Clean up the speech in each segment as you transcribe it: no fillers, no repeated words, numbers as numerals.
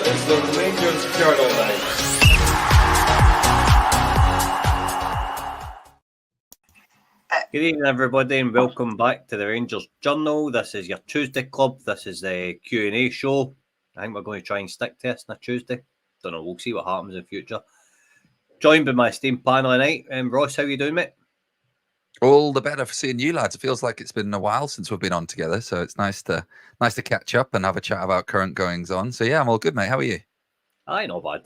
It's the Rangers Journal now. Good evening, everybody, and welcome back to the Rangers Journal. This is your Tuesday club. This is the Q&A show. I think we're going to try and stick to this on a Tuesday. Don't know, we'll see what happens in the future. Joined by my esteemed panel tonight. Ross, how you doing, mate? All the better for seeing you lads. It feels like it's been a while since we've been on together, so it's nice to catch up and have a chat about current goings on. So yeah, I'm all good, mate. How are you? Aye, not bad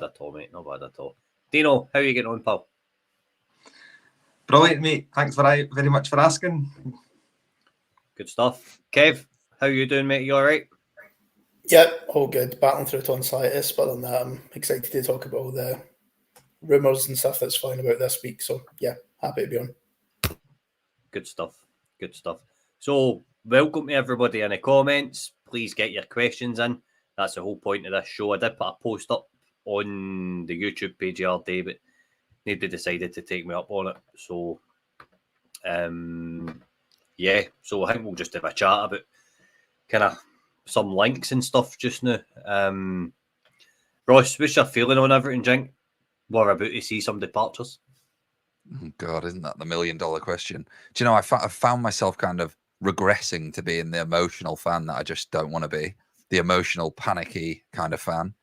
at all, mate. Not bad at all. Dino, how are you getting on, pal? Brilliant, mate. Thanks very much for asking. Good stuff. Kev, how are you doing, mate? You all right? Yeah, all good. Battling through tonsillitis, but on that, I'm excited to talk about all the rumours and stuff that's flying about this week. So yeah, happy to be on. Good stuff. Good stuff. So, welcome to everybody in the comments. Please get your questions in. That's the whole point of this show. I did put a post up on the YouTube page the other day, but nobody decided to take me up on it. So, yeah. So, I think we'll just have a chat about kind of some links and stuff just now. Ross, what's your feeling on everything, Jink? We're about to see some departures. God, isn't that the $1 million question? Do you know, I found myself kind of regressing to being the emotional fan that I just don't want to be, the emotional, panicky kind of fan,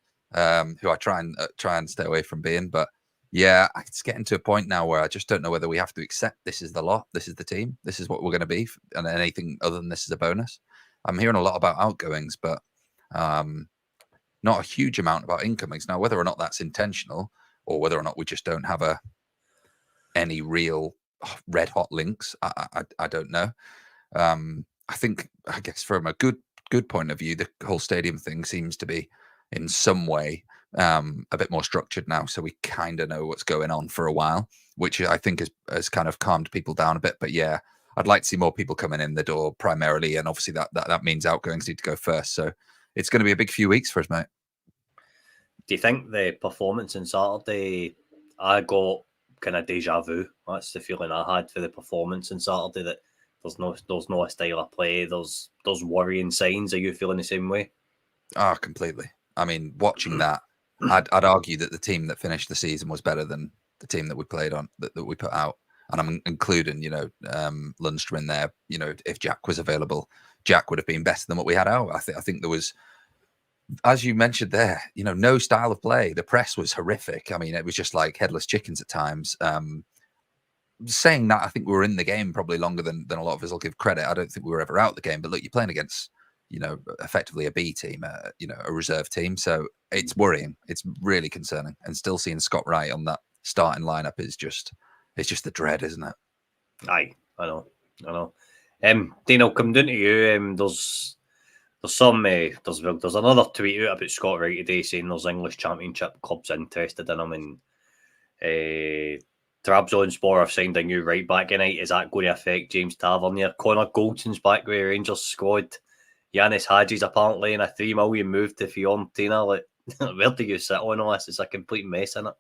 who I try and stay away from being. But yeah, it's getting to a point now where I just don't know whether we have to accept this is the lot, this is the team, this is what we're going to be, and anything other than this is a bonus. I'm hearing a lot about outgoings, but not a huge amount about incomings. Now, whether or not that's intentional or whether or not we just don't have any real red hot links, I don't know. I guess from a good point of view, the whole stadium thing seems to be in some way a bit more structured now, so we kind of know what's going on for a while, which I think has kind of calmed people down a bit. But yeah, I'd like to see more people coming in the door primarily, and obviously that means outgoings need to go first. So it's going to be a big few weeks for us, mate. Do you think the performance on Saturday, I got kind of deja vu? That's the feeling I had for the performance on Saturday, that there's no style of play, there's worrying signs. Are you feeling the same way? Completely. I mean, watching that, I'd argue that the team that finished the season was better than the team that we played on, that we put out. And I'm including, Lundstrom in there. If Jack was available, Jack would have been better than what we had out. I think there was, as you mentioned there, no style of play. The press was horrific. I mean, it was just like headless chickens at times. Saying that, I think we were in the game probably longer than a lot of us will give credit. I don't think we were ever out the game. But look, you're playing against, effectively a B team, a reserve team. So it's worrying. It's really concerning. And still seeing Scott Wright on that starting lineup is just the dread, isn't it? Aye, I know. Dino, come down to you. There's another tweet out about Scott Wright today saying there's English Championship clubs interested in him, and Trabzonspor have signed a new right back tonight. Is that going to affect James Tavernier? Connor Goldson's back with the Rangers squad. Yanis Hadji's apparently in a $3 million move to Fiorentina. Where do you sit on all this? It's a complete mess, isn't it?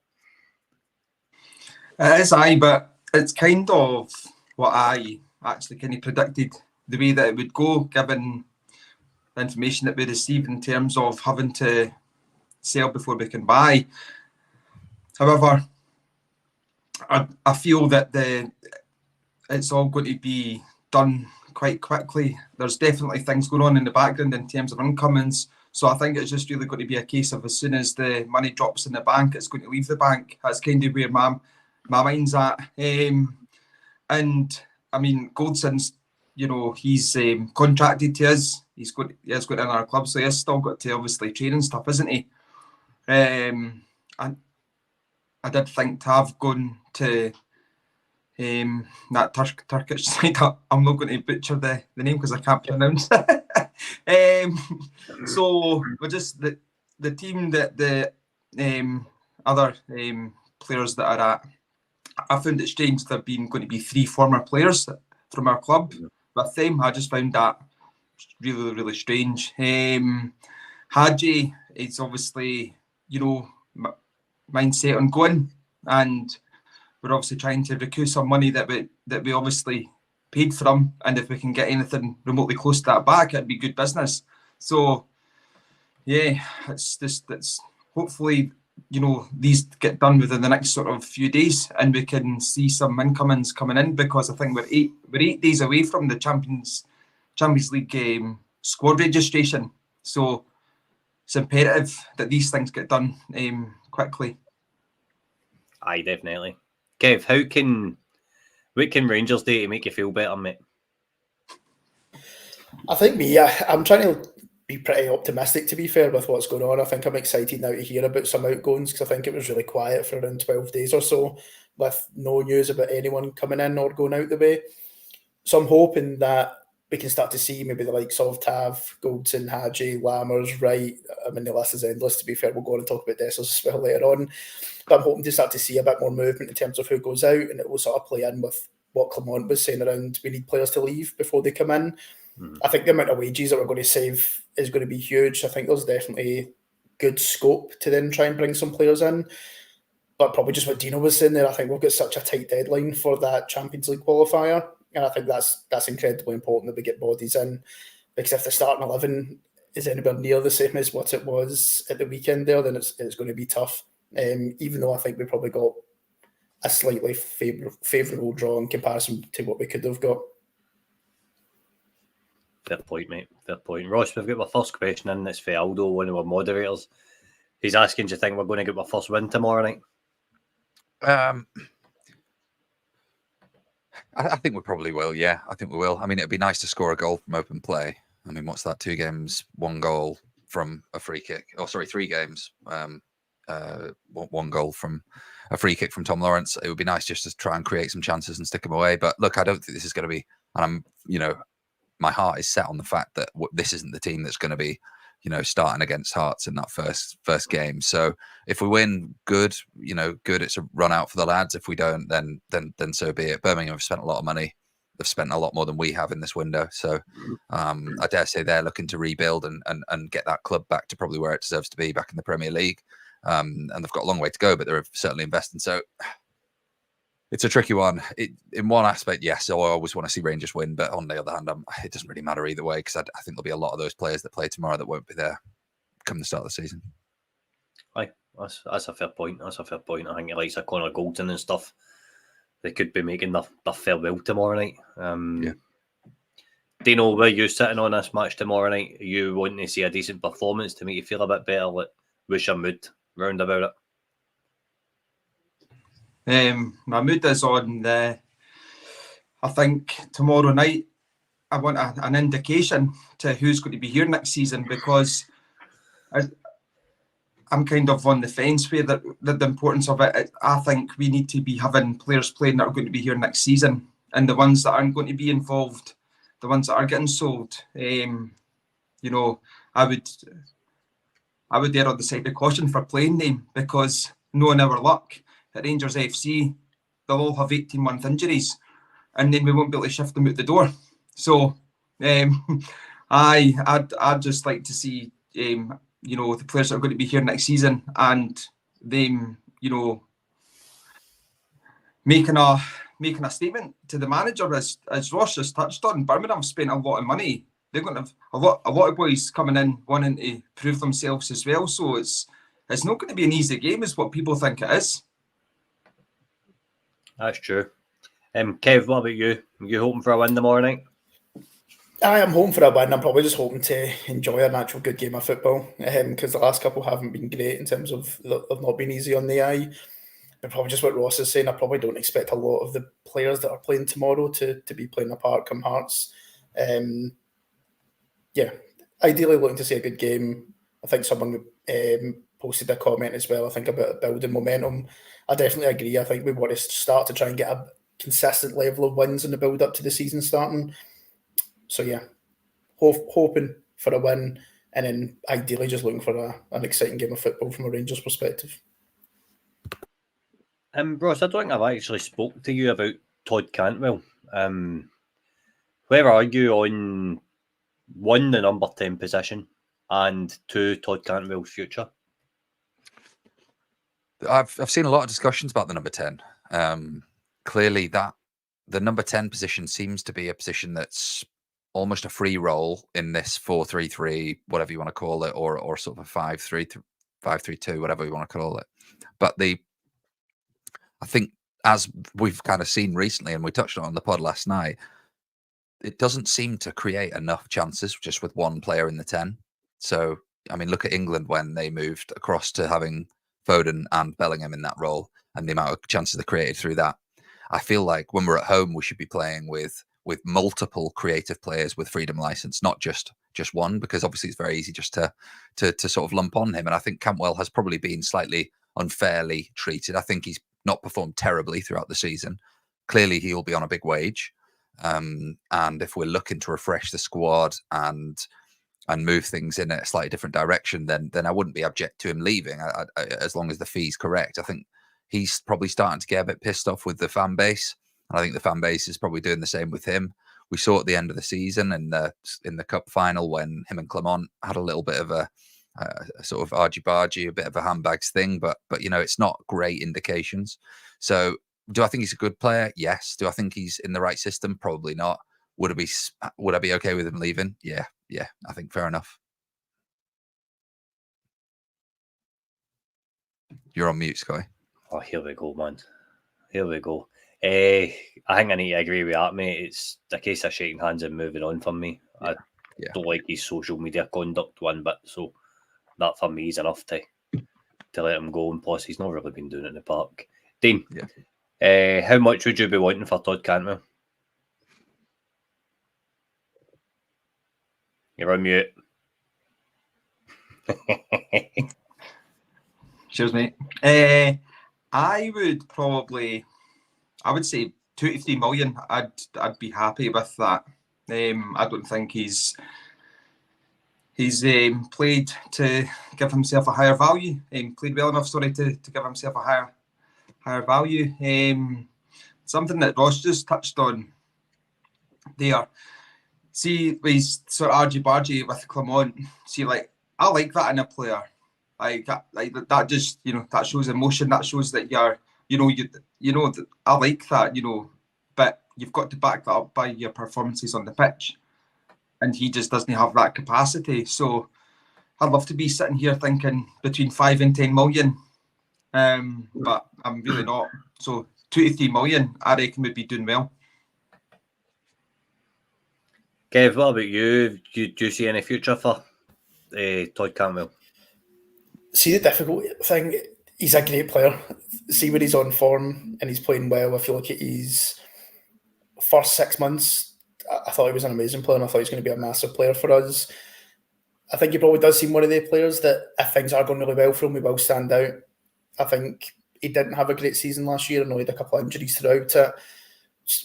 It is, aye, but it's kind of what I actually kind of predicted, the way that it would go, given the information that we received in terms of having to sell before we can buy. However, I feel that it's all going to be done quite quickly. There's definitely things going on in the background in terms of incomings. So I think it's just really going to be a case of, as soon as the money drops in the bank, it's going to leave the bank. That's kind of where my mind's at. And I mean, Goldson's, he's contracted to us. He's got in our club, so he's still got to obviously train and stuff, isn't he? And I did think to have gone to that Turkish side. I'm not going to butcher the name because I can't pronounce it. So we're just the team that the other players that are at. I found it strange there being going to be 3 former players from our club with them. I just found that really, really strange. Hadji is obviously, mindset on going, and we're obviously trying to recoup some money that we obviously paid for him, and if we can get anything remotely close to that back, it'd be good business. So Yeah, it's hopefully, these get done within the next sort of few days, and we can see some incomings coming in, because I think we're 8 days away from the Champions League squad registration. So it's imperative that these things get done quickly. Aye, definitely. Kev, what can Rangers do to make you feel better, mate? I think I'm trying to be pretty optimistic, to be fair, with what's going on. I think I'm excited now to hear about some outgoings, because I think it was really quiet for around 12 days or so, with no news about anyone coming in or going out the way. So I'm hoping that we can start to see maybe the likes of Tav, Goldson, Hadji, Lammers, Wright. I mean, the list is endless, to be fair. We'll go on and talk about Dessers as well later on. But I'm hoping to start to see a bit more movement in terms of who goes out, and it will sort of play in with what Clement was saying around we need players to leave before they come in. I think the amount of wages that we're going to save is going to be huge. I think there's definitely good scope to then try and bring some players in. But probably just what Dino was saying there, I think we've got such a tight deadline for that Champions League qualifier. And I think that's incredibly important that we get bodies in. Because if the starting 11 is anywhere near the same as what it was at the weekend there, then it's going to be tough. Even though I think we probably got a slightly favourable draw in comparison to what we could have got. Fair point, mate. Fair point. Ross, we've got our first question in. It's for Aldo, one of our moderators. He's asking, do you think we're going to get our first win tomorrow night? I think we probably will. Yeah, I think we will. I mean, it'd be nice to score a goal from open play. I mean, what's that? 2 games, 1 goal from a free kick. Oh, sorry, 3 games. 1 goal from a free kick from Tom Lawrence. It would be nice just to try and create some chances and stick them away. But look, I don't think this is going to be. And my heart is set on the fact that this isn't the team that's going to be, starting against Hearts in that first game. So if we win, good. Good. It's a run out for the lads. If we don't, then so be it. Birmingham have spent a lot of money. They've spent a lot more than we have in this window. So I dare say they're looking to rebuild and get that club back to probably where it deserves to be, back in the Premier League. And they've got a long way to go, but they're certainly investing. So it's a tricky one. In one aspect, yes, I always want to see Rangers win, but on the other hand, it doesn't really matter either way, because I think there'll be a lot of those players that play tomorrow that won't be there come the start of the season. Aye, that's a fair point. That's a fair point. I think it likes a Conor Barron and stuff. They could be making their farewell tomorrow night. Yeah. Dino, where you sitting on this match tomorrow night? Are you wanting to see a decent performance to make you feel a bit better? What's your mood round about it? My mood is on I think tomorrow night I want an indication to who's going to be here next season, because I'm kind of on the fence where the importance of it. I think we need to be having players playing that are going to be here next season, and the ones that aren't going to be involved, the ones that are getting sold, I would err on the side of caution for playing them, because knowing our luck at Rangers FC, they'll all have 18-month injuries, and then we won't be able to shift them out the door. So I'd just like to see the players that are going to be here next season, and them making a statement to the manager, as Ross just touched on. Birmingham have spent a lot of money. They're going to have a lot of boys coming in wanting to prove themselves as well. So it's not going to be an easy game, is what people think it is. That's true. Kev, what about you? Are you hoping for a win tomorrow night? I am hoping for a win. I'm probably just hoping to enjoy an actual good game of football, because the last couple haven't been great in terms of they've not been easy on the eye. But probably just what Ross is saying, I probably don't expect a lot of the players that are playing tomorrow to be playing a part come Hearts. Ideally looking to see a good game. I think someone posted a comment as well, I think, about building momentum. I definitely agree. I think we want to start to try and get a consistent level of wins in the build up to the season starting. So yeah, hoping for a win, and then ideally just looking for an exciting game of football from a Rangers perspective. Ross, I don't think I've actually spoke to you about Todd Cantwell. Where are you on 1, the number 10 position, and 2, Todd Cantwell's future? I've seen a lot of discussions about the number 10. Clearly, that the number 10 position seems to be a position that's almost a free role in this 4-3-3, whatever you want to call it, or sort of a 5-3-2, whatever you want to call it. But I think, as we've kind of seen recently, and we touched on the pod last night, it doesn't seem to create enough chances just with one player in the 10. So, I mean, look at England when they moved across to having Foden and Bellingham in that role, and the amount of chances they created through that. I feel like when we're at home, we should be playing with multiple creative players with freedom license, not just one, because obviously it's very easy just to sort of lump on him. And I think Cantwell has probably been slightly unfairly treated. I think he's not performed terribly throughout the season. Clearly, he'll be on a big wage. And if we're looking to refresh the squad and move things in a slightly different direction, then I wouldn't be object to him leaving, as long as the fee's correct. I think he's probably starting to get a bit pissed off with the fan base, and I think the fan base is probably doing the same with him. We saw at the end of the season in the cup final when him and Clement had a little bit of a sort of argy-bargy, a bit of a handbags thing, but it's not great indications. So do I think he's a good player? Yes. Do I think he's in the right system? Probably not. Would I be okay with him leaving? Yeah, I think fair enough. You're on mute, Sky. Oh, here we go, man. Here we go. I think I need to agree with that, mate. It's a case of shaking hands and moving on for me. I don't like his social media conduct one bit, so that for me is enough to let him go. And plus, he's not really been doing it in the park. Dean, how much would you be wanting for Todd Cantwell? You're on mute. Cheers, mate. I would say 2 to 3 million. I'd be happy with that. I don't think he's played to give himself a higher value. Played well enough, to give himself a higher value. Something that Ross just touched on there. See, he's sort of argy-bargy with Clement. See, like, I like that in a player. Like that just, that shows emotion. That shows that you're, that I like that, but you've got to back that up by your performances on the pitch. And he just doesn't have that capacity. So I'd love to be sitting here thinking between 5 and 10 million. But I'm really not. So 2 to 3 million, I reckon, would be doing well. Kev, what about you? Do you see any future for Todd Cantwell? See, the difficult thing, he's a great player. See when he's on form and he's playing well. If you look at his first 6 months, I thought he was an amazing player, and I thought he was going to be a massive player for us. I think he probably does seem one of the players that, if things are going really well for him, he will stand out. I think he didn't have a great season last year. I know he had a couple of injuries throughout it.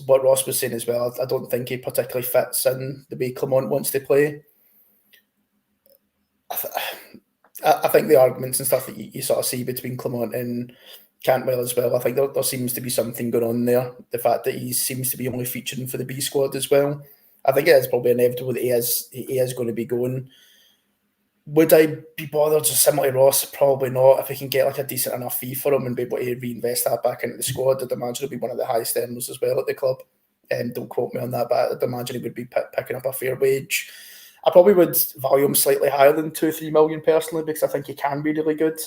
What Ross was saying as well, I don't think he particularly fits in the way Clement wants to play. I think the arguments and stuff that you sort of see between Clement and Cantwell as well, I think there seems to be something going on there. The fact that he seems to be only featuring for the B squad as well. I think it is probably inevitable that he is going to be going. Would I be bothered, just similar to Ross? Probably not. If we can get like a decent enough fee for him and be able to reinvest that back into the squad, I'd imagine it'll be one of the highest earners as well at the club. Don't quote me on that, but I'd imagine he would be picking up a fair wage. I probably would value him slightly higher than 2-3 million personally, because I think he can be really good.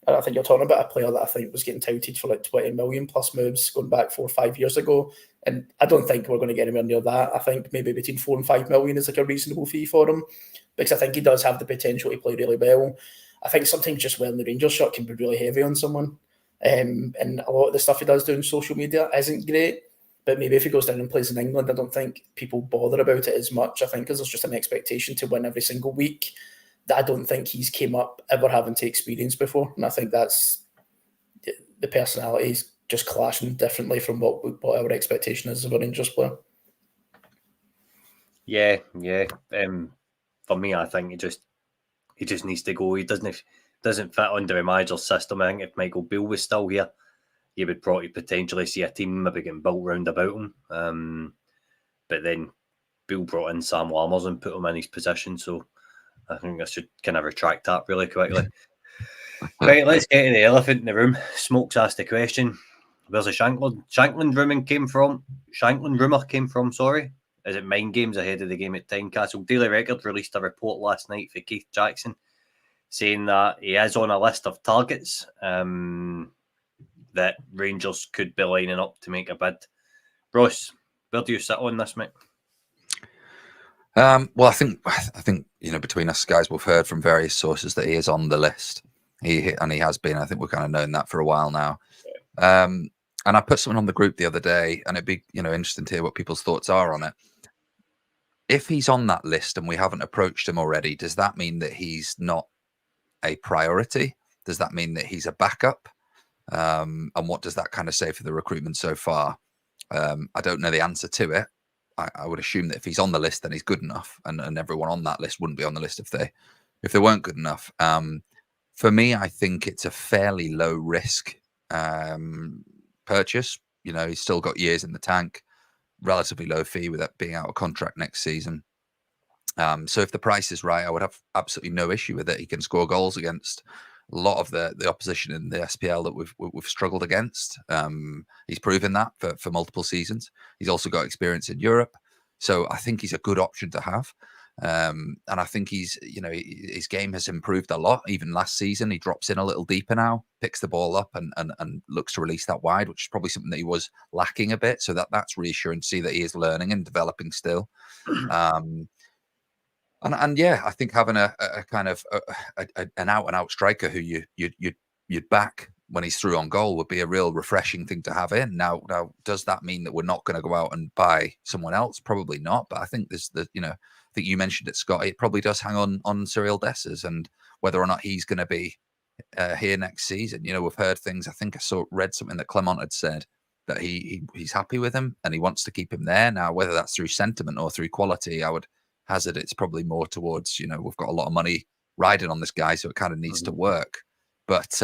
And I think you're talking about a player that I think was getting touted for like 20 million plus moves going back 4 or 5 years ago. And I don't think we're going to get anywhere near that. I think maybe between 4 and 5 million is like a reasonable fee for him, because I think he does have the potential to play really well. I think sometimes just wearing the Rangers shirt can be really heavy on someone. And a lot of the stuff he does do on social media isn't great. But maybe if he goes down and plays in England, I don't think people bother about it as much. I think because there's just an expectation to win every single week that I don't think he's came up ever having to experience before. And I think that's the personalities just clashing differently from what our expectation is of a Rangers player. Yeah. For me, I think he just needs to go. He doesn't fit under a manager's system. I think if Michael Beale was still here, you would probably potentially see a team maybe getting built round about him. But then Beale brought in Sam Lammers and put him in his position. So I think I should kind of retract that really quickly. Right, let's get to the elephant in the room. Smokes asked the question, where's the Shankland rumour came from? Sorry. is it mind games ahead of the game at Tynecastle? Daily Record released a report last night for Keith Jackson saying that he is on a list of targets that Rangers could be lining up to make a bid. Ross, where do you sit on this, mate? Well, I think between us guys, we've heard from various sources that he is on the list. He has been. I think we've kind of known that for a while now. And I put something on the group the other day, and it'd be interesting to hear what people's thoughts are on it. If he's on that list and we haven't approached him already, does that mean that he's not a priority? Does that mean that he's a backup? And what does that kind of say for the recruitment so far? I don't know the answer to it. I would assume that if he's on the list, then he's good enough, and everyone on that list wouldn't be on the list if they weren't good enough. For me, I think it's a fairly low risk purchase. He's still got years in the tank, relatively low fee with that being out of contract next season. So if the price is right, I would have absolutely no issue with it. He can score goals against a lot of the opposition in the SPL that we've struggled against. He's proven that for multiple seasons. He's also got experience in Europe, so I think he's a good option to have. And I think his game has improved a lot. Even last season, he drops in a little deeper now, picks the ball up, and looks to release that wide, which is probably something that he was lacking a bit. So that's reassuring to see that he is learning and developing still. And yeah, I think having a kind of an out and out striker who you'd back when he's through on goal would be a real refreshing thing to have in. Now, does that mean that we're not going to go out and buy someone else? Probably not. But I think I think you mentioned it, Scott. It probably does hang on Cyril Dessers and whether or not he's going to be here next season. We've heard things. I think I read something that Clement had said that he's happy with him and he wants to keep him there. Now, whether that's through sentiment or through quality, I would hazard it's probably more towards, we've got a lot of money riding on this guy, so it kind of needs to work. But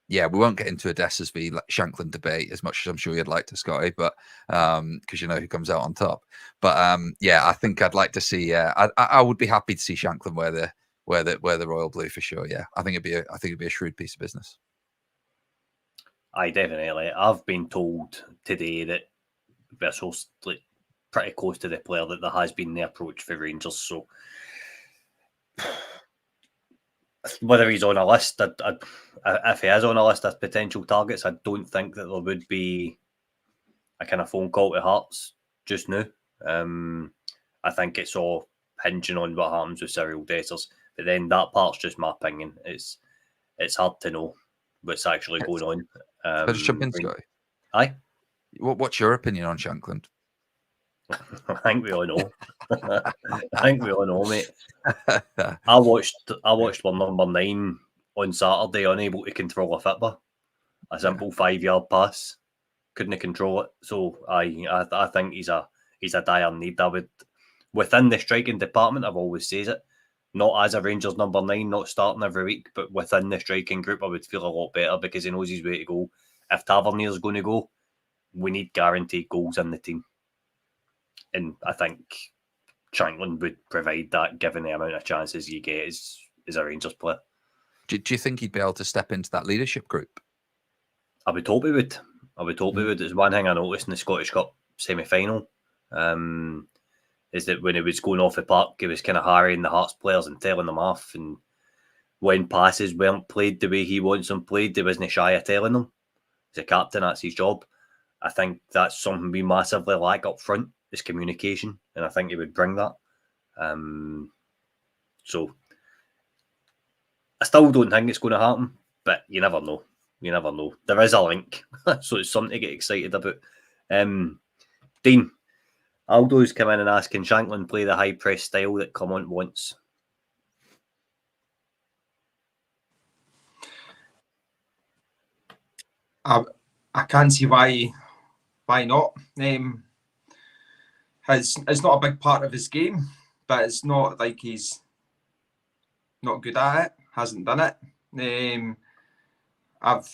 yeah, we won't get into a Dessers v Shankland debate as much as I'm sure you'd like to, Scotty, but because who comes out on top. But yeah, I think I'd like to see. I would be happy to see Shankland wear the royal blue for sure. Yeah, I think it'd be a shrewd piece of business. Aye, definitely. I've been told today that Bissel's pretty close to the player that there has been the approach for Rangers. So whether he's on a list, if he is on a list of potential targets, I don't think that there would be a kind of phone call to Hearts just now. I think it's all hinging on what happens with Cyril Dessers. But then that part's just my opinion. It's hard to know what's actually going on. I'll just jump in, Scotty. Aye. What's your opinion on Shankland? I think we all know. Mate. I watched one number 9 on Saturday, unable to control a fitba. A simple 5-yard pass, couldn't control it. So I think he's a dire need. I would, within the striking department, I've always says it. Not as a Rangers number 9, not starting every week, but within the striking group, I would feel a lot better because he knows his way to go. If Tavernier's going to go, we need guaranteed goals in the team. And I think Shankland would provide that, given the amount of chances you get as a Rangers player. Do you think he'd be able to step into that leadership group? I would hope he would. There's one thing I noticed in the Scottish Cup semi-final, is that when he was going off the park, he was kind of harrying the Hearts players and telling them off. And when passes weren't played the way he wants them played, he wasn't shy of telling them. As a captain, that's his job. I think that's something we massively lack up front, is communication, and I think he would bring that. So I still don't think it's going to happen, but you never know. There is a link, so it's something to get excited about. Dean, Aldo's come in and asked, can Shankland play the high press style that Clement wants? I can't see why not. It's not a big part of his game, but it's not like he's not good at it, hasn't done it. I've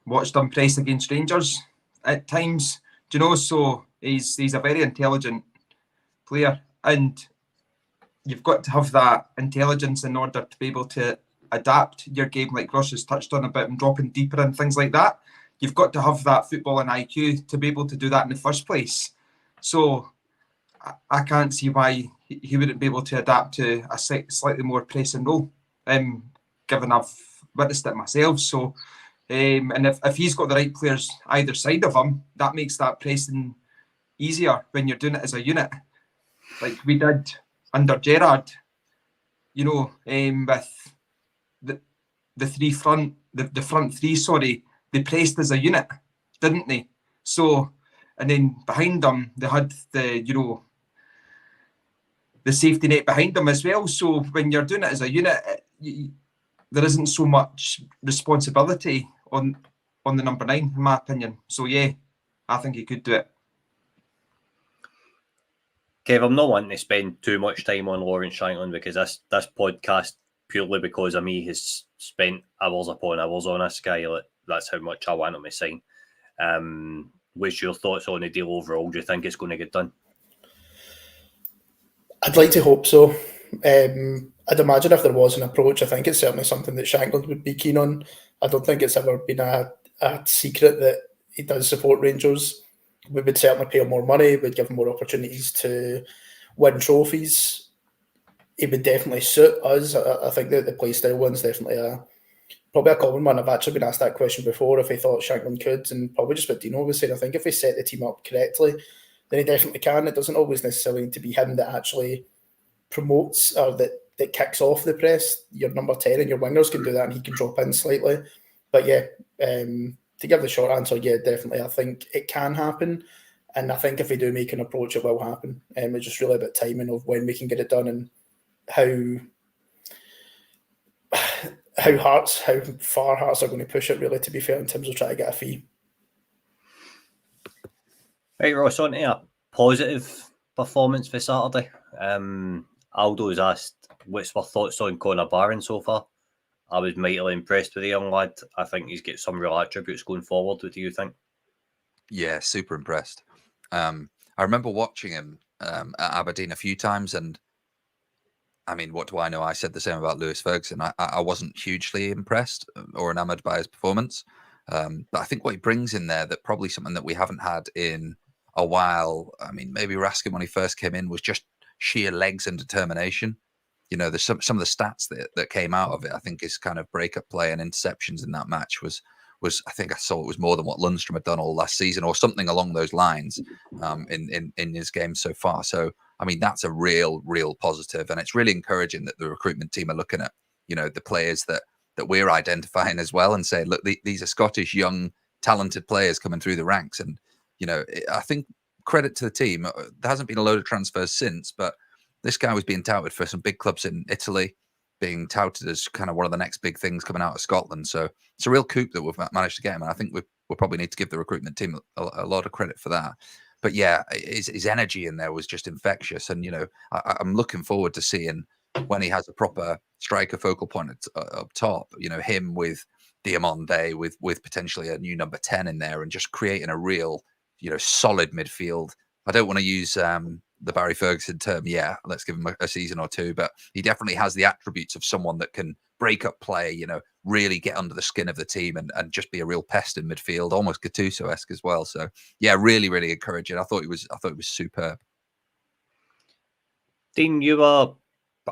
watched him press against Rangers at times, so he's a very intelligent player, and you've got to have that intelligence in order to be able to adapt your game, like Russ has touched on about him dropping deeper and things like that. You've got to have that footballing IQ to be able to do that in the first place. So I can't see why he wouldn't be able to adapt to a slightly more pressing role, given I've witnessed it myself. So, and if he's got the right players either side of him, that makes that pressing easier when you're doing it as a unit, like we did under Gerrard. You know, with the front three, sorry, they pressed as a unit, didn't they? So, and then behind them, they had the safety net behind them as well. So when you're doing it as a unit, there isn't so much responsibility on the number 9, in my opinion. So yeah, I think he could do it. Kev, I'm not wanting to spend too much time on Lawrence Shankland because this podcast, purely because of me, has spent hours upon hours on this guy. That's how much I want him to sign. What's your thoughts on the deal overall? Do you think it's going to get done? I'd like to hope so. I'd imagine if there was an approach, I think it's certainly something that Shankland would be keen on. I don't think it's ever been a secret that he does support Rangers. We would certainly pay him more money, we'd give him more opportunities to win trophies. He would definitely suit us. I think that the play style one's definitely probably a common one. I've actually been asked that question before, if he thought Shankland could, and probably just what Dino was saying. I think if he set the team up correctly, then he definitely can. It doesn't always necessarily need to be him that actually promotes or that kicks off the press. Your number 10 and your wingers can do that, and he can drop in slightly. But yeah, to give the short answer, yeah, definitely. I think it can happen. And I think if we do make an approach, it will happen. It's just really about timing of when we can get it done and how far Hearts are going to push it, really, to be fair, in terms of trying to get a fee. Right, Ross, on to a positive performance for Saturday. Aldo's asked, what's our thoughts on Conor Barron so far? I was mightily impressed with the young lad. I think he's got some real attributes going forward. What do you think? Yeah, super impressed. I remember watching him at Aberdeen a few times, and I mean, what do I know? I said the same about Lewis Ferguson. I wasn't hugely impressed or enamoured by his performance. But I think what he brings in there, that probably something that we haven't had in a while. I mean, maybe Raskin, when he first came in, was just sheer legs and determination. You know, there's some of the stats that came out of it, I think, his kind of breakup play and interceptions in that match was I think I saw it was more than what Lundstrom had done all last season, or something along those lines in his game so far. So, I mean, that's a real positive. And it's really encouraging that the recruitment team are looking at, you know, the players that we're identifying as well and saying, look, these are Scottish, young, talented players coming through the ranks. And, you know, I think credit to the team. There hasn't been a load of transfers since, but this guy was being touted for some big clubs in Italy, being touted as kind of one of the next big things coming out of Scotland. So it's a real coup that we've managed to get him. And I think we'll probably need to give the recruitment team a lot of credit for that. But yeah, his energy in there was just infectious. And, you know, I'm looking forward to seeing when he has a proper striker focal point up top, you know, him with Diamonde, with potentially a new number 10 in there, and just creating a real, you know, solid midfield. I don't want to use the Barry Ferguson term, let's give him a season or two, but he definitely has the attributes of someone that can break up play, you know, really get under the skin of the team and just be a real pest in midfield, almost Gattuso-esque as well. So yeah, really encouraging. I thought it was superb. Dean, I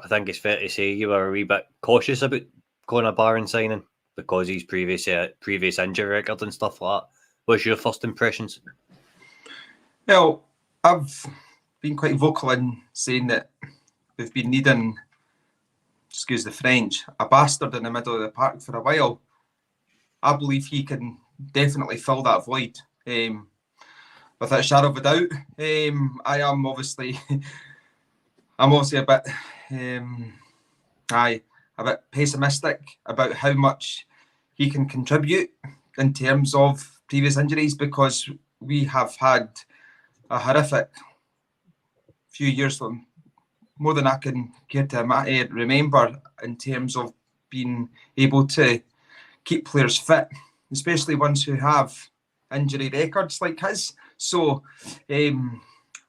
think it's fair to say you were a wee bit cautious about Conor Barron signing because his previous injury record and stuff like that. What's your first impressions? Well, I've been quite vocal in saying that we've been needing, excuse the French, a bastard in the middle of the park for a while. I believe he can definitely fill that void. Without a shadow of a doubt. I'm obviously a bit a bit pessimistic about how much he can contribute in terms of previous injuries, because we have had a horrific few years, more than I can care to remember, in terms of being able to keep players fit, especially ones who have injury records like his. So I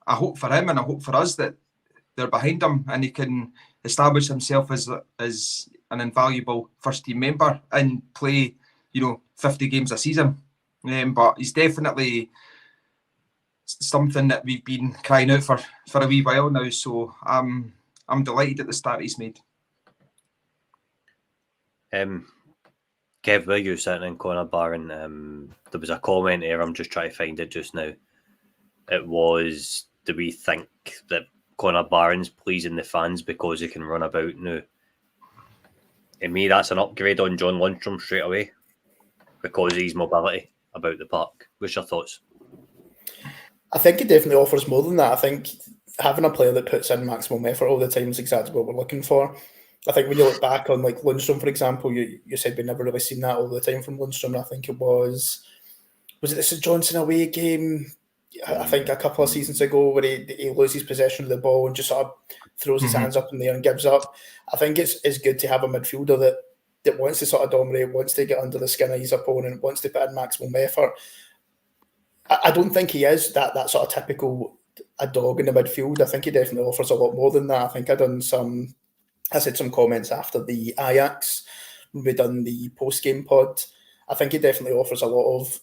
hope for him and I hope for us that they're behind him and he can establish himself as an invaluable first team member and play, 50 games a season. But he's definitely something that we've been crying out for a wee while now. So I'm delighted at the start he's made. Kev, where you sitting in Conor Barron? There was a comment here. I'm just trying to find it just now. It was, do we think that Conor Barron's pleasing the fans because he can run about now? To me, that's an upgrade on John Lundstram straight away because he's mobility about the park. What's your thoughts? I think it definitely offers more than that. I think having a player that puts in maximum effort all the time is exactly what we're looking for. I think when you look back on like Lundstram, for example, you said we've never really seen that all the time from Lundstram. I think it was it the St Johnstone away game? I think a couple of seasons ago where he loses possession of the ball and just sort of throws his hands up in the air and gives up. I think it's good to have a midfielder that wants to sort of dominate, wants to get under the skin of his opponent, wants to put in maximum effort. I don't think he is that sort of typical a dog in the midfield. I think he definitely offers a lot more than that. I think I said some comments after the Ajax when we done the post-game pod. I think he definitely offers a lot of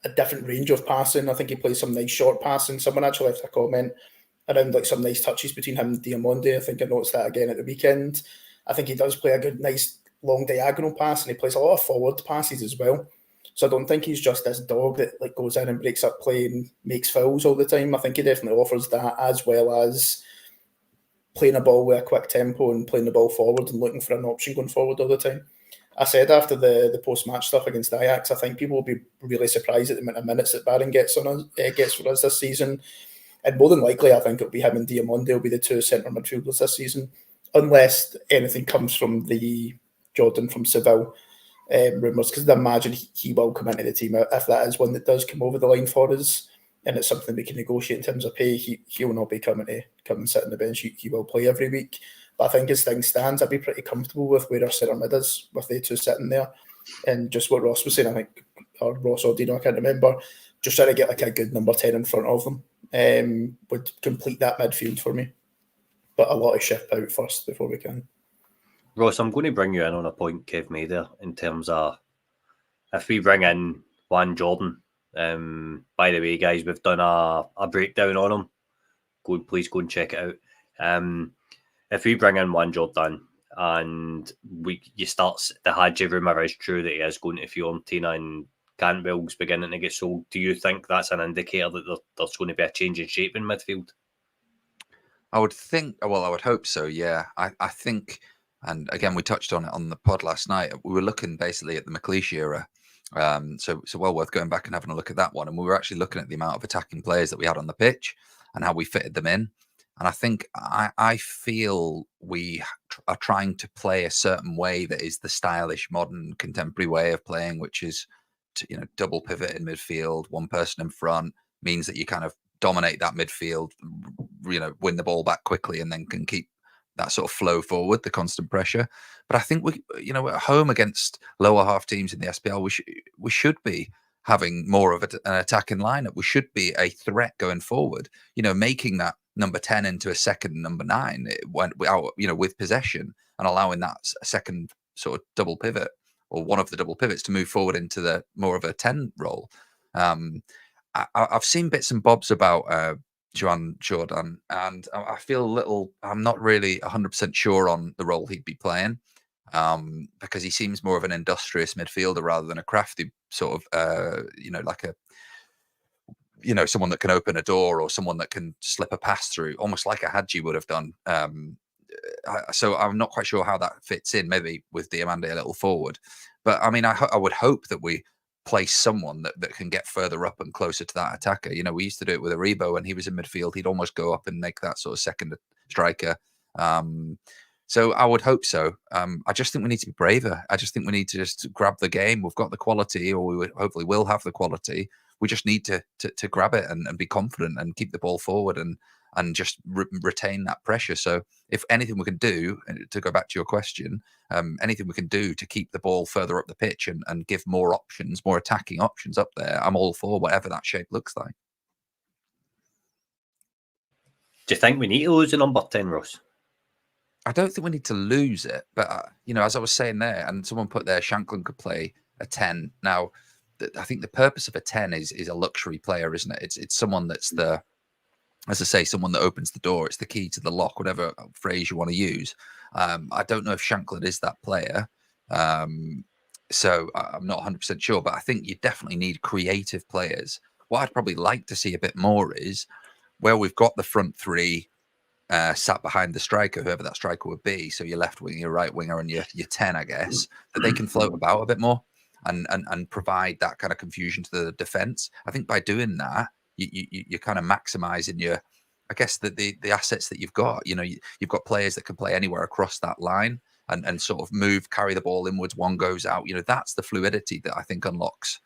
a different range of passing. I think he plays some nice short passing. Someone actually left a comment around like some nice touches between him and Diamonde. I think I noticed that again at the weekend. I think he does play a good, nice long diagonal pass, and he plays a lot of forward passes as well. So I don't think he's just this dog that like goes in and breaks up play and makes fouls all the time. I think he definitely offers that, as well as playing a ball with a quick tempo and playing the ball forward and looking for an option going forward all the time. I said after the post-match stuff against Ajax, I think people will be really surprised at the amount of minutes that Barron gets for us this season. And more than likely, I think it'll be him and Diamonde will be the two centre midfielders this season, unless anything comes from the Jordan from Seville rumours, because I imagine he will come into the team if that is one that does come over the line for us, and it's something we can negotiate in terms of pay. He will not be coming to come and sit on the bench. He will play every week. But I think as things stands, I'd be pretty comfortable with where our centre mid is, with the two sitting there. And just what Ross was saying, I think, or Ross or Dino, I can't remember, just trying to get like a good number 10 in front of them would complete that midfield for me. But a lot of ship out first before we can. Ross, I'm going to bring you in on a point Kev made there in terms of if we bring in Juan Jordan. By the way, guys, we've done a breakdown on him. Please go and check it out. If we bring in Juan Jordan and you start, the Hadji rumour is true that he is going to Fiorentina and Cantwell's beginning to get sold, do you think that's an indicator that there's going to be a change in shape in midfield? I would hope so, yeah. I think, and again, we touched on it on the pod last night, we were looking basically at the McLeish era. So well worth going back and having a look at that one. And we were actually looking at the amount of attacking players that we had on the pitch and how we fitted them in. And I think I feel we are trying to play a certain way that is the stylish, modern, contemporary way of playing, which is double pivot in midfield, one person in front, means that you kind of dominate that midfield, win the ball back quickly, and then can keep that sort of flow forward, the constant pressure. But I think we, at home against lower half teams in the SPL, we should be having more of an attacking lineup. We should be a threat going forward. Making that number 10 into a second number 9 with possession and allowing that second sort of double pivot or one of the double pivots to move forward into the more of a 10 role. I've seen bits and bobs about Juan Jordan, and I feel I'm not really 100% sure on the role he'd be playing, because he seems more of an industrious midfielder rather than a crafty sort of, like a, someone that can open a door or someone that can slip a pass through, almost like a Hadji would have done. So I'm not quite sure how that fits in, maybe with Diamande a little forward. But I mean, I would hope that we place someone that can get further up and closer to that attacker. We used to do it with Aribo when he was in midfield. He'd almost go up and make that sort of second striker. So I would hope so. I just think we need to be braver. I just think we need to just grab the game. We've got the quality, or we hopefully will have the quality. We just need to grab it and be confident and keep the ball forward and just retain that pressure. So if anything we can do, to go back to your question, anything we can do to keep the ball further up the pitch and give more options, more attacking options up there, I'm all for whatever that shape looks like. Do you think we need to lose a number 10, Ross? I don't think we need to lose it, but as I was saying there, and someone put there, Shankland could play a 10. Now, I think the purpose of a 10 is a luxury player, isn't it? It's someone that's as I say, someone that opens the door. It's the key to the lock, whatever phrase you want to use. I don't know if Shankland is that player. So I'm not 100% sure, but I think you definitely need creative players. What I'd probably like to see a bit more is where we've got the front three sat behind the striker, whoever that striker would be. So your left winger, your right winger, and your 10, I guess, that they can float about a bit more and provide that kind of confusion to the defence. I think by doing that, you're kind of maximising your, I guess, the assets that you've got. You've got players that can play anywhere across that line and sort of move, carry the ball inwards, one goes out. That's the fluidity that I think unlocks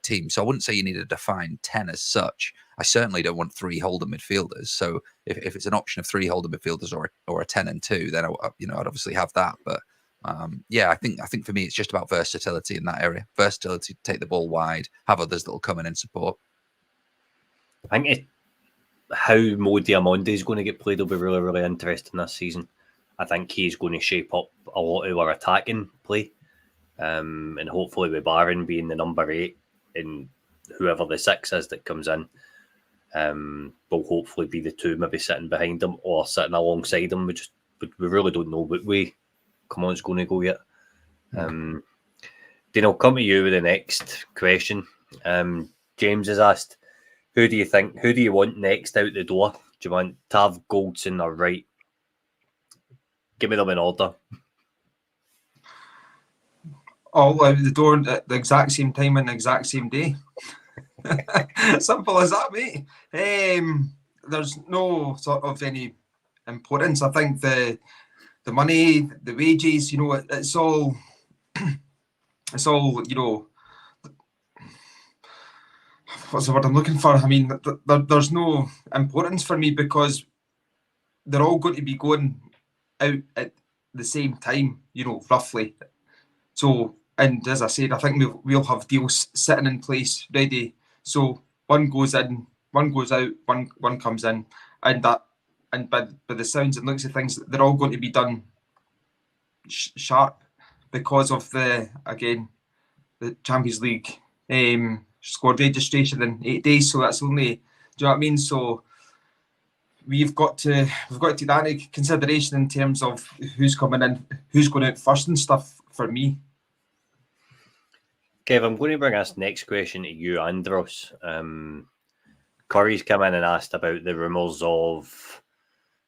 teams. So I wouldn't say you need a defined 10 as such. I certainly don't want 3 Hotham midfielders. So if it's an option of 3 Hotham midfielders or a 10 and 2, then I'd obviously have that. But I think for me it's just about versatility in that area. Versatility to take the ball wide, have others that will come in and support. I think how Mo Diamonde is going to get played will be really, really interesting this season. I think he's going to shape up a lot of our attacking play. And hopefully with Barron being the number 8 and whoever the 6 is that comes in, will hopefully be the 2 maybe sitting behind him or sitting alongside him. We really don't know what way Coman's going to go yet. Dean, I'll come to you with the next question. James has asked, who do you want next out the door? Do you want Tav, Goldson or Wright? Give me them in order. All out the door at the exact same time and the exact same day. Simple as that, mate. There's no sort of any importance. I think the money, the wages, it's all what's the word I'm looking for? I mean, there's no importance for me because they're all going to be going out at the same time, roughly. So, and as I said, I think we'll have deals sitting in place ready. So one goes in, one goes out, one comes in, and by the sounds and looks of things, they're all going to be done sharp because of the Champions League squad registration in 8 days. So that's only, do you know what I mean? So we've got to take that into consideration in terms of who's coming in, who's going out first and stuff for me. Kev, I'm going to bring this next question to you, Andros. Curry's come in and asked about the rumours of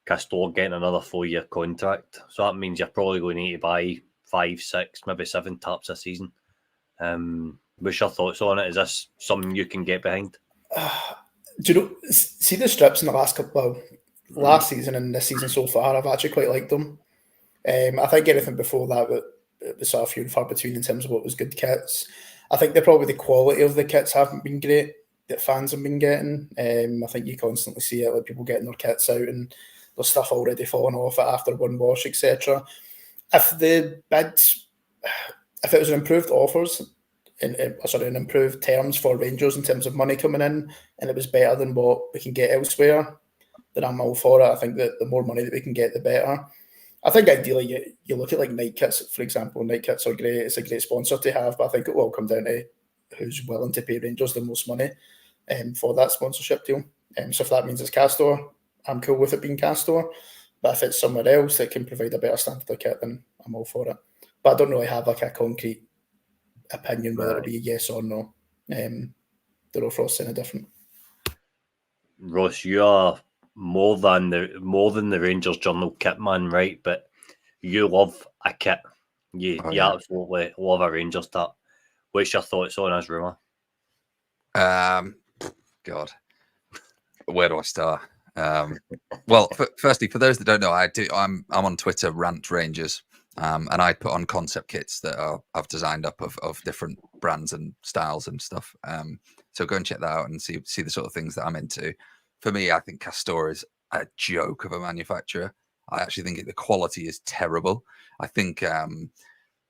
Castor getting another 4-year contract. So that means you're probably going to need to buy 5, 6, maybe 7 taps a season. What's your thoughts on it? Is this something you can get behind? Do you see the strips in the last season and this season so far? I've actually quite liked them. I think anything before that, it was sort of few and far between in terms of what was good kits. I think the quality of the kits haven't been great that fans have been getting. I think you constantly see it, like people getting their kits out and there's stuff already falling off it after one wash, etc. If it was an improved offers, an improved terms for Rangers in terms of money coming in, and it was better than what we can get elsewhere, then I'm all for it. I think that the more money that we can get, the better. I think ideally you look at like night kits, for example. Night kits are great. It's a great sponsor to have, but I think it will come down to who's willing to pay Rangers the most money for that sponsorship deal. So if that means it's Castor, I'm cool with it being Castor. But if it's somewhere else that can provide a better standard of kit, then I'm all for it. But I don't really have like a concrete opinion whether it be a yes or no. They're all Frost's kind of different. Ross, you are more than the Rangers Journal kit man, right? But you love a kit. You absolutely love a Rangers top. What's your thoughts on this rumour? God, where do I start? Well, firstly, for those that don't know, I'm on Twitter, Rant Rangers, and I put on concept kits that I've designed up of different brands and styles and stuff. So go and check that out and see the sort of things that I'm into. For me, I think Castor is a joke of a manufacturer. I actually think the quality is terrible. I think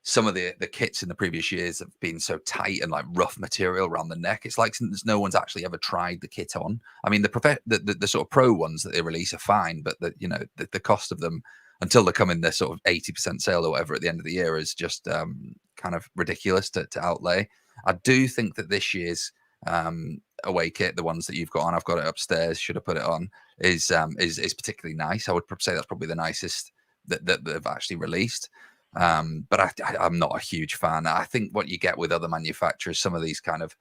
some of the kits in the previous years have been so tight and like rough material around the neck. It's like no one's actually ever tried the kit on. I mean, the sort of pro ones that they release are fine, but the cost of them until they come in their sort of 80% sale or whatever at the end of the year is just kind of ridiculous to outlay. I do think that this year's away kit, the ones that you've got on, I've got it upstairs, should have put it on, is particularly nice. I would say that's probably the nicest that they've actually released. But I'm not a huge fan. I think what you get with other manufacturers, some of these kind of,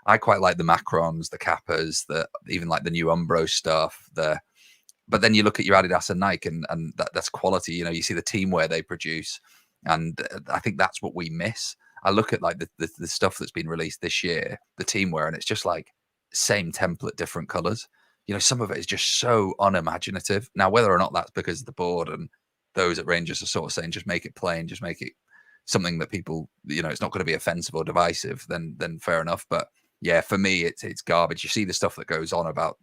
I quite like the Macrons, the Kappas, even like the new Umbro stuff. But then you look at your Adidas and Nike, and that's quality. You know, you see the teamwear they produce, and I think that's what we miss. I look at like the stuff that's been released this year, the teamwear, and it's just like same template, different colors. You know, some of it is just so unimaginative. Now, whether or not that's because of the board and those at Rangers are sort of saying, just make it plain, just make it something that people, you know, it's not going to be offensive or divisive, then fair enough. But yeah, for me, it's garbage. You see the stuff that goes on about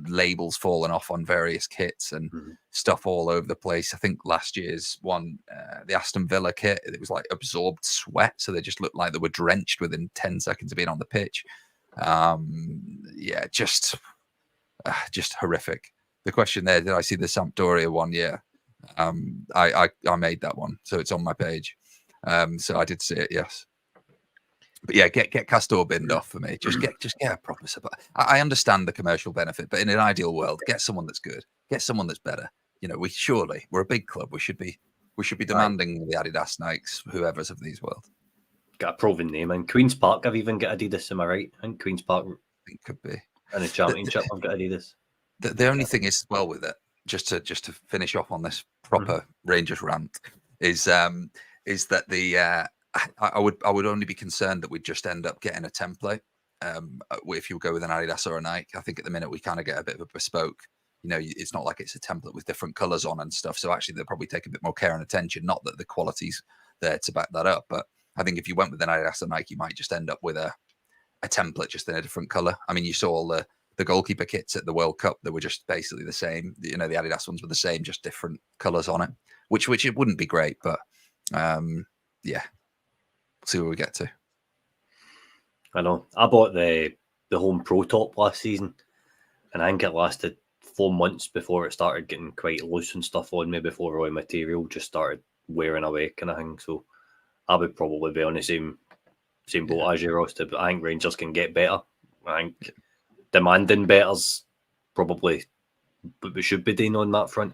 labels falling off on various kits and stuff all over the place. I think last year's one, the Aston Villa kit, it was like absorbed sweat, so they just looked like they were drenched within 10 seconds of being on the pitch. Yeah, just horrific. The question there, did I see the Sampdoria one? Yeah. I made that one, so it's on my page. So I did see it, yes. But yeah, get Castor binned off for me. Just get a proper supply. I understand the commercial benefit, but in an ideal world, get someone that's good, get someone that's better. You know, we're a big club. We should be demanding the Adidas, Nikes, whoever's of these world. Got a proven name in Queen's Park. I've even got Adidas. Am I right? I think Queen's Park. I think could be. In the championship, I've got Adidas. The only thing is, well, with it, just to finish off on this proper Rangers rant, is that the I would only be concerned that we'd just end up getting a template. If you go with an Adidas or a Nike, I think at the minute we kind of get a bit of a bespoke. You know, it's not like it's a template with different colors on and stuff. So actually, they'll probably take a bit more care and attention. Not that the quality's there to back that up, but I think if you went with an Adidas or Nike, you might just end up with a template just in a different color. I mean, you saw all the goalkeeper kits at the World Cup that were just basically the same. You know, the Adidas ones were the same, just different colors on it, which it wouldn't be great, but yeah. See where we get to. I know. I bought the Home Pro Top last season, and I think it lasted 4 months before it started getting quite loose and stuff on me, before all the material just started wearing away kind of thing. So I would probably be on the same boat as you, Rosta, but I think Rangers can get better. I think demanding better's probably what we should be doing on that front.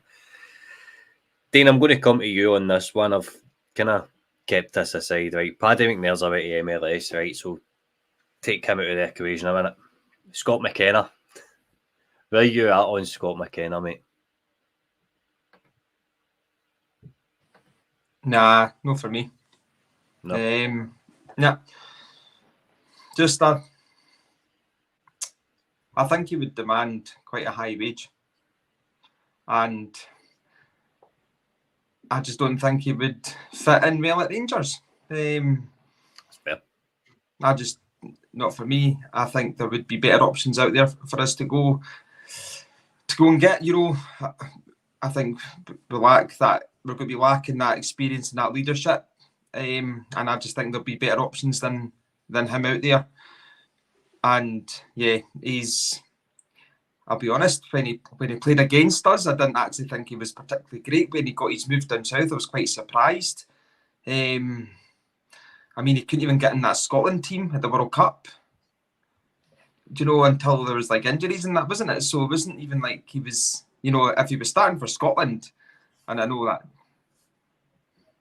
Dean, I'm going to come to you on this one. I've kind of kept this aside, right? Paddy McNair's away to MLS, right? So take him out of the equation a minute. Scott McKenna. Where are you at on Scott McKenna, mate? Nah, no for me. No. Yeah. Just I think he would demand quite a high wage. And I just don't think he would fit in well at Rangers. That's fair. Not for me. I think there would be better options out there for us to go and get. You know, I think we're going to be lacking that experience and that leadership. And I just think there'll be better options than him out there. And yeah, I'll be honest, when he played against us, I didn't actually think he was particularly great. When he got his move down south, I was quite surprised. I mean, he couldn't even get in that Scotland team at the World Cup. Do you know, until there was like injuries and that, wasn't it? So it wasn't even like he was, you know, if he was starting for Scotland, and I know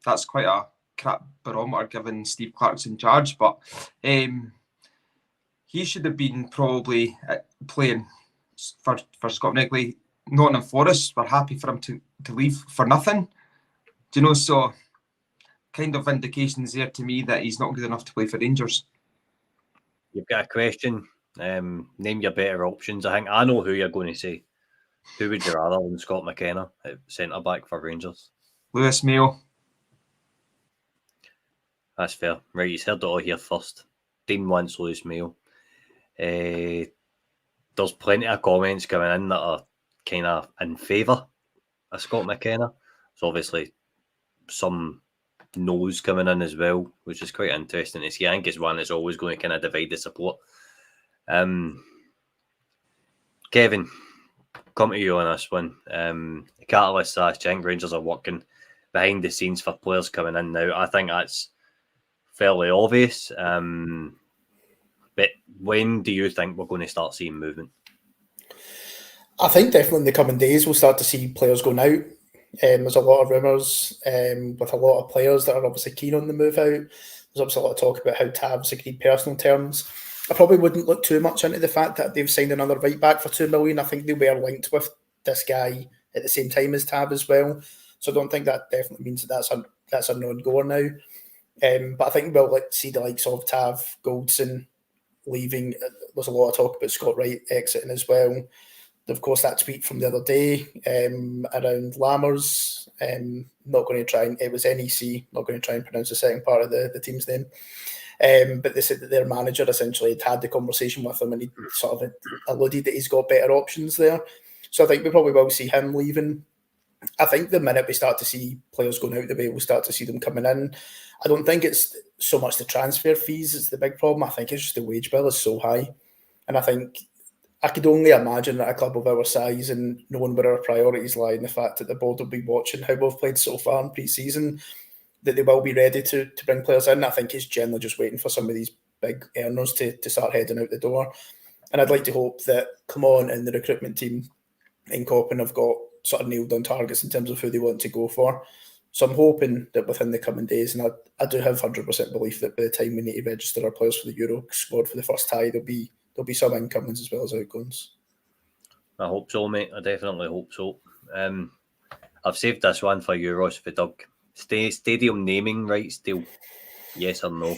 that's quite a crap barometer given Steve Clark's in charge, but he should have been probably playing for Scott Wrigley. Nottingham Forest were happy for him to leave for nothing. Do you know, so kind of indications there to me that he's not good enough to play for Rangers. You've got a question. Name your better options. I think I know who you're going to say. Who would you rather than Scott McKenna at centre back for Rangers? Lewis Mayo. That's fair. Right, you heard it all here first. Dean wants Lewis Mayo. There's plenty of comments coming in that are kind of in favour of Scott McKenna. So obviously some no's coming in as well, which is quite interesting to see. I think it's one that's always going to kind of divide the support. Kevin, come to you on this one. Catalyst says, I think Rangers are working behind the scenes for players coming in now. I think that's fairly obvious. But when do you think we're going to start seeing movement? I think definitely in the coming days we'll start to see players going out. There's a lot of rumours with a lot of players that are obviously keen on the move out. There's obviously a lot of talk about how Tav's agreed personal terms. I probably wouldn't look too much into the fact that they've signed another right back for $2 million. I think they were linked with this guy at the same time as Tav as well. So I don't think that definitely means that's a non-goer now. But I think we'll see the likes of Tav, Goldson leaving. There's a lot of talk about Scott Wright exiting as well. Of course, that tweet from the other day around Lammers, not going to try and, it was NEC, not going to try and pronounce the second part of the team's name. But they said that their manager essentially had the conversation with him and he sort of alluded that he's got better options there. So I think we probably will see him leaving. I think the minute we start to see players going out the way, we'll start to see them coming in. I don't think it's so much the transfer fees that's the big problem. I think it's just the wage bill is so high. And I think I could only imagine that a club of our size and knowing where our priorities lie and the fact that the board will be watching how we've played so far in pre-season, that they will be ready to bring players in. I think it's generally just waiting for some of these big earners to start heading out the door. And I'd like to hope that Clement and the recruitment team in Coppin have got sort of nailed on targets in terms of who they want to go for. So I'm hoping that within the coming days, and I do have 100% belief that by the time we need to register our players for the Euro squad for the first tie, there'll be some incomings as well as outgoings. I hope so, mate. I definitely hope so. I've saved this one for you, Ross, for Doug. Stadium naming rights deal, yes or no?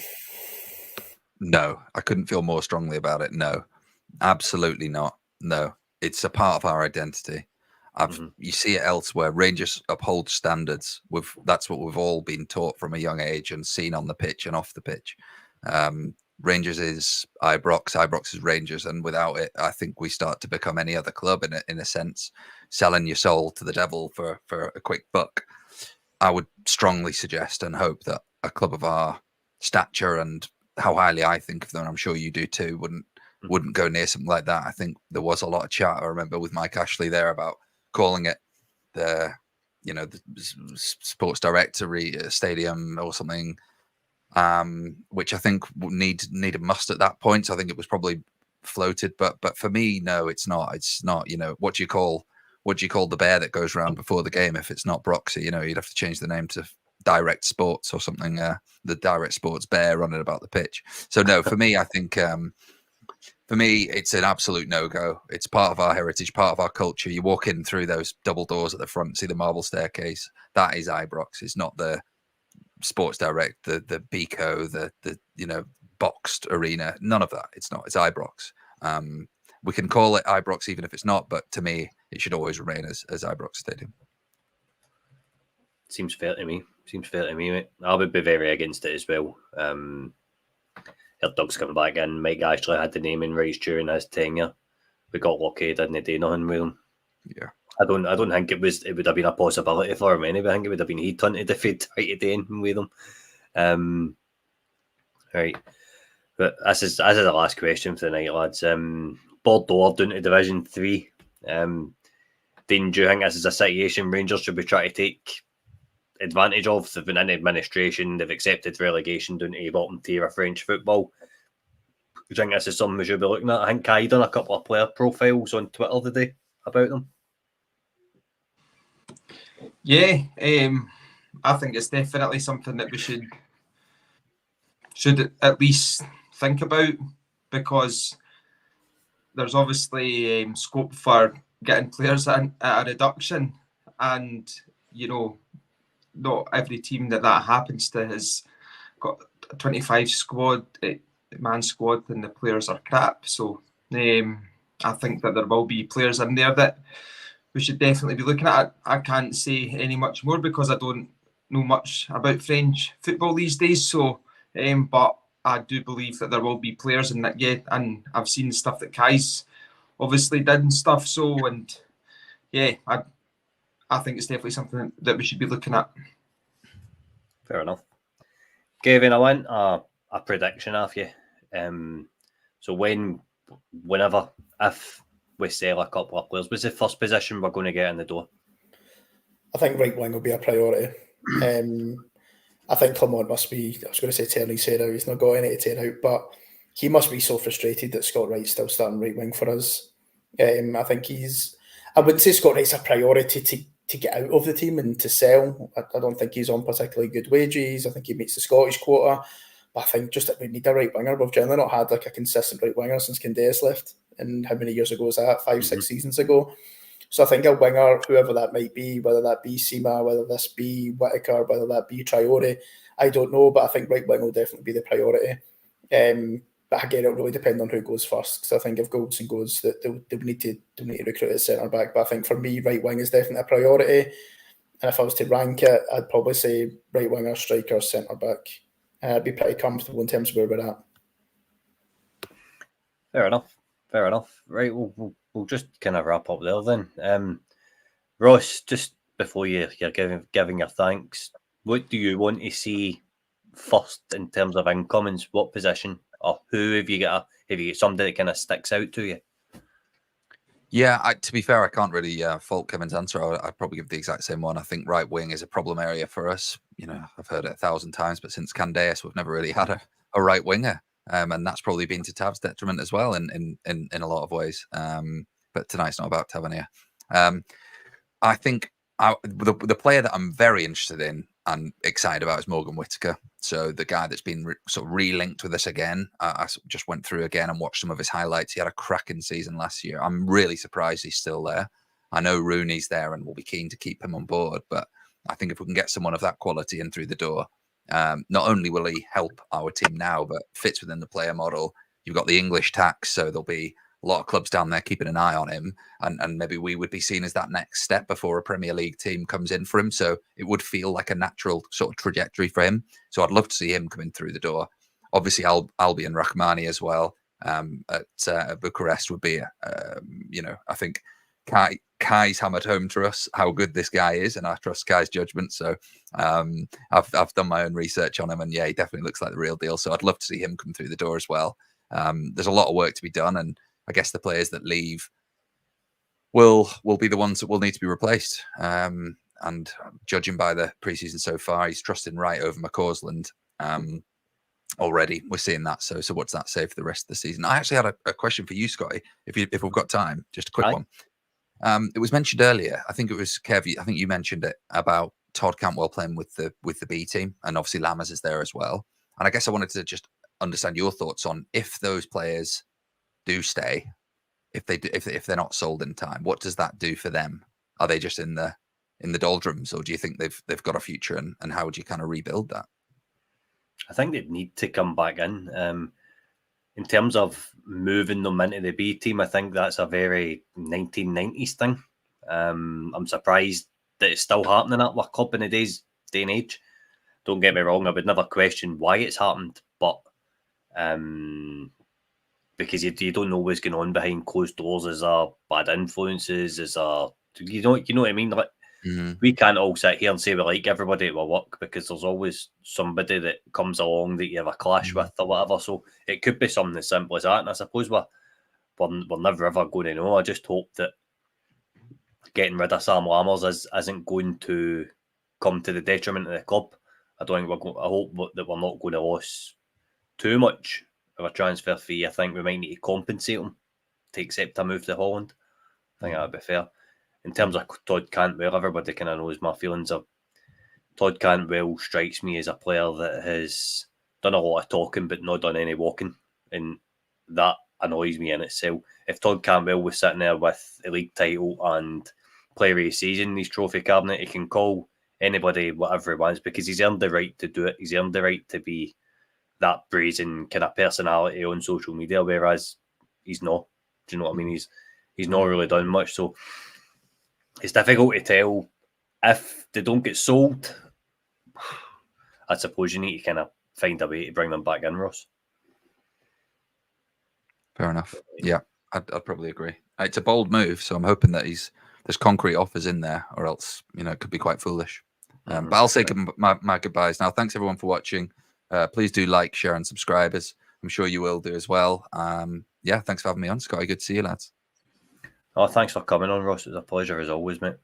No, I couldn't feel more strongly about it. No, absolutely not. No, it's a part of our identity. You see it elsewhere. Rangers uphold standards. That's what we've all been taught from a young age and seen on the pitch and off the pitch. Rangers is Ibrox, Ibrox is Rangers, and without it, I think we start to become any other club in a sense, selling your soul to the devil for a quick buck. I would strongly suggest and hope that a club of our stature and how highly I think of them, I'm sure you do too, wouldn't go near something like that. I think there was a lot of chat, I remember, with Mike Ashley there about calling it the Sports Directory Stadium or something, which I think needed must at that point. So I think it was probably floated, but for me, no, it's not. It's not. What do you call the bear that goes around before the game if it's not Broxy? You'd have to change the name to Direct Sports or something. The Direct Sports bear running about the pitch. So no, for me, I think. For me, it's an absolute no-go. It's part of our heritage, part of our culture. You walk in through those double doors at the front, see the marble staircase. That is Ibrox. It's not the Sports Direct, the Beco, the boxed arena. None of that. It's not. It's Ibrox. We can call it Ibrox even if it's not, but to me, it should always remain as Ibrox Stadium. Seems fair to me. Mate. I would be very against it as well. Doug's coming back in. Mike actually had the naming rights during his tenure. We got lucky, didn't do nothing with him. Yeah. I don't think it would have been a possibility for him anyway. I think it would have been headhunted if he'd tried to do anything with him. Right. But this is the last question for the night, lads. Bordeaux down to Division 3. Dean, do you think this is a situation Rangers should be trying to take advantage of? They've been in administration, they've accepted relegation down to bottom tier of French football. Do you think this is something we should be looking at? I think Kai done a couple of player profiles on Twitter today about them. Yeah, I think it's definitely something that we should at least think about, because there's obviously scope for getting players in at a reduction, and not every team that happens to has got a 25 man squad and the players are crap. So I think that there will be players in there that we should definitely be looking at. I can't say any much more because I don't know much about French football these days. So, but I do believe that there will be players in that. Yeah, and I've seen the stuff that Kai's obviously did and stuff. So, and yeah, I think it's definitely something that we should be looking at. Fair enough. Kevin, I want a prediction of you. So whenever, if we sell a couple of players, what's the first position we're going to get in the door? I think right wing will be a priority. I think Clement must be, I was going to say tearing his head out, he's not got any to tear out, but he must be so frustrated that Scott Wright's still starting right wing for us. I think I wouldn't say Scott Wright's a priority to get out of the team and to sell. I don't think he's on particularly good wages. I think he meets the Scottish quota. But I think just that we need a right winger. We've generally not had like a consistent right winger since Candeas left. And how many years ago was that? 5-6 seasons ago. So I think a winger, whoever that might be, whether that be Sima, whether this be Whittaker, whether that be Traore, I don't know. But I think right wing will definitely be the priority. But again, it'll really depend on who goes first. Because I think if Goldson goes, that they'll need to recruit a centre back. But I think for me, right wing is definitely a priority. And if I was to rank it, I'd probably say right winger, striker, centre back. I'd be pretty comfortable in terms of where we're at. Fair enough. Right, we'll just kind of wrap up there then. Ross, just before you're giving your thanks, what do you want to see first in terms of incomings? What position or who have you got somebody that kind of sticks out to you? Yeah, to be fair, I can't really fault Kevin's answer. I'd probably give the exact same one. I think right wing is a problem area for us. You know, I've heard it 1,000 times, but since Candeas, we've never really had a right winger. And that's probably been to Tav's detriment as well in a lot of ways. But tonight's not about Tavernier. I think the player that I'm very interested in and excited about is Morgan Whittaker. So the guy that's been sort of re-linked with us again. I just went through again and watched some of his highlights. He had a cracking season last year. I'm really surprised he's still there. I know Rooney's there and we'll be keen to keep him on board, but I think if we can get someone of that quality in through the door, not only will he help our team now, but fits within the player model. You've got the English tax, so there'll be a lot of clubs down there keeping an eye on him, and maybe we would be seen as that next step before a Premier League team comes in for him. So it would feel like a natural sort of trajectory for him. So I'd love to see him coming through the door. Obviously, Albion Rahmani as well at Bucharest would be, I think Kai's hammered home to us how good this guy is, and I trust Kai's judgment. So I've done my own research on him, and yeah, he definitely looks like the real deal. So I'd love to see him come through the door as well. There's a lot of work to be done, and I guess the players that leave will be the ones that will need to be replaced. And judging by the preseason so far, he's trusting Wright over McCausland already. We're seeing that. So what does that say for the rest of the season? I actually had a question for you, Scotty, if we've got time, just a quick one. It was mentioned earlier. I think it was Kev. I think you mentioned it about Todd Cantwell playing with the B team, and obviously Lammers is there as well. And I guess I wanted to just understand your thoughts on if those players do stay, if they're not sold in time, what does that do for them? Are they just in the doldrums, or do you think they've got a future, and how would you kind of rebuild that? I think they'd need to come back in. In terms of moving them into the B team, I think that's a very 1990s thing. I'm surprised that it's still happening at our club in the day and age. Don't get me wrong, I would never question why it's happened, but because you don't know what's going on behind closed doors. Is there bad influences? Is there, you know what I mean? Like, we can't all sit here and say we like everybody at our work, because there's always somebody that comes along that you have a clash with or whatever. So it could be something as simple as that. And I suppose we're never ever going to know. I just hope that getting rid of Sam Lammers isn't going to come to the detriment of the club. I hope that we're not going to lose too much of a transfer fee. I think we might need to compensate them to accept a move to Holland. I think that would be fair. In terms of Todd Cantwell, everybody kind of knows my feelings of Todd Cantwell. Strikes me as a player that has done a lot of talking but not done any walking, and that annoys me in itself. If Todd Cantwell was sitting there with a league title and player of the season in his trophy cabinet, he can call anybody whatever he wants, because he's earned the right to do it. He's earned the right to be that brazen kind of personality on social media, whereas he's not. Do you know what I mean? He's not really done much. So it's difficult to tell. If they don't get sold, I suppose you need to kind of find a way to bring them back in, Ross. Fair enough. Yeah, I'd probably agree. It's a bold move, so I'm hoping that there's concrete offers in there, or else it could be quite foolish. But I'll say my goodbyes now. Thanks everyone for watching. Please do like, share, and subscribe, as I'm sure you will do as well. Yeah, thanks for having me on, Scotty. Good to see you, lads. Oh, thanks for coming on, Ross. It was a pleasure as always, mate.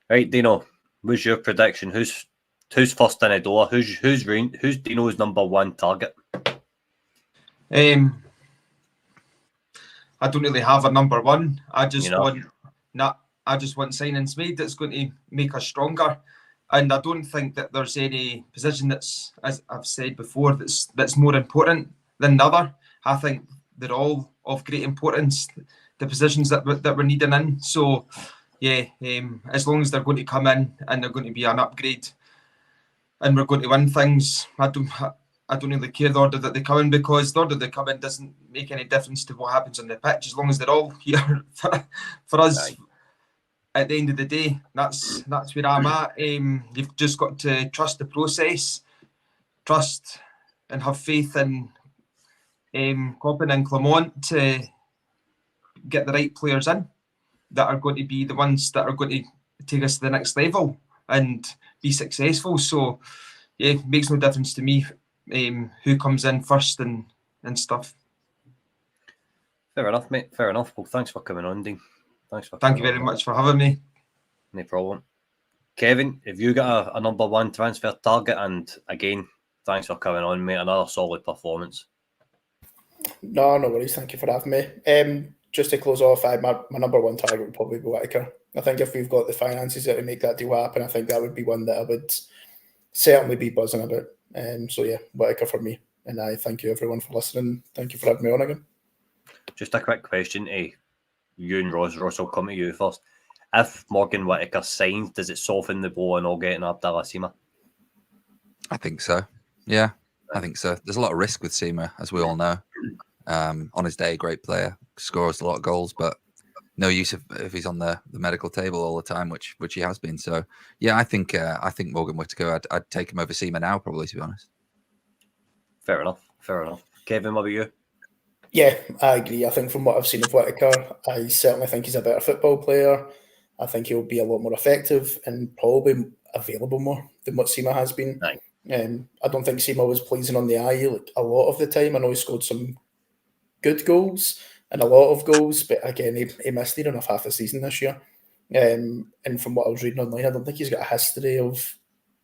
Right, Dino, what's your prediction? Who's first in the door? Who's Dino's number one target? I don't really have a number one. I just You know? want signings made that's going to make us stronger. And I don't think that there's any position that's, as I've said before, that's more important than the other. I think they're all of great importance, the positions that we're needing in. So, yeah, as long as they're going to come in and they're going to be an upgrade and we're going to win things, I don't really care the order that they come in, because the order they come in doesn't make any difference to what happens on the pitch, as long as they're all here for us. Aye. At the end of the day, that's where I'm at. You've just got to trust the process, trust and have faith in Coppin and Clermont to get the right players in that are going to be the ones that are going to take us to the next level and be successful. So, yeah, it makes no difference to me who comes in first and stuff. Fair enough, mate. Fair enough. Well, thanks for coming on, Dean. Thank you very much for having me. No problem. Kevin, have you got a number one transfer target? And again, thanks for coming on, mate. Another solid performance. No worries. Thank you for having me. Just to close off, my number one target would probably be Whittaker. I think if we've got the finances there to make that deal happen, I think that would be one that I would certainly be buzzing about. So yeah, Whittaker for me. And I thank you everyone for listening. Thank you for having me on again. Just a quick question to you and Ross. Ross, I'll come to you first. If Morgan Whittaker signs, does it soften the blow on all getting Abdallah Sima? I think so. Yeah, I think so. There's a lot of risk with Sima, as we all know. On his day, great player, scores a lot of goals, but no use if he's on the medical table all the time, which he has been. So yeah, I think Morgan Whittaker, I'd take him over Sima now, probably, to be honest. Fair enough. Kevin, what about you? Yeah, I agree. I think from what I've seen of Whittaker, I certainly think he's a better football player. I think he'll be a lot more effective and probably available more than what Sima has been. Aye. I don't think Sima was pleasing on the eye a lot of the time. I know he scored some good goals and a lot of goals, but again, he missed near enough half a season this year. And from what I was reading online, I don't think he's got a history of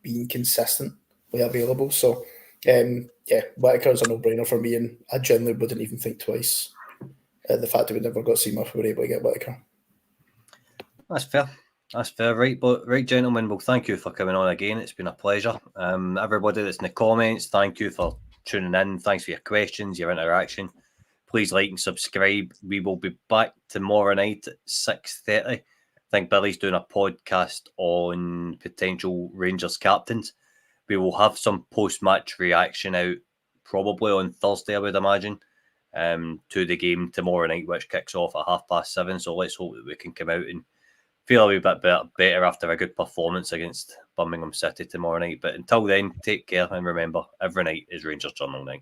being consistently available. So, yeah, Whittaker is a no-brainer for me, and I generally wouldn't even think twice. The fact that we never got Sima if we were able to get Whittaker. That's fair, right? But right, gentlemen, well, thank you for coming on again. It's been a pleasure. Everybody that's in the comments, thank you for tuning in. Thanks for your questions, your interaction. Please like and subscribe. We will be back tomorrow night at 6:30. I think Billy's doing a podcast on potential Rangers captains. We will have some post-match reaction out probably on Thursday, I would imagine, to the game tomorrow night, which kicks off at 7:30. So let's hope that we can come out and feel a wee bit better after a good performance against Birmingham City tomorrow night. But until then, take care, and remember, every night is Rangers Journal night.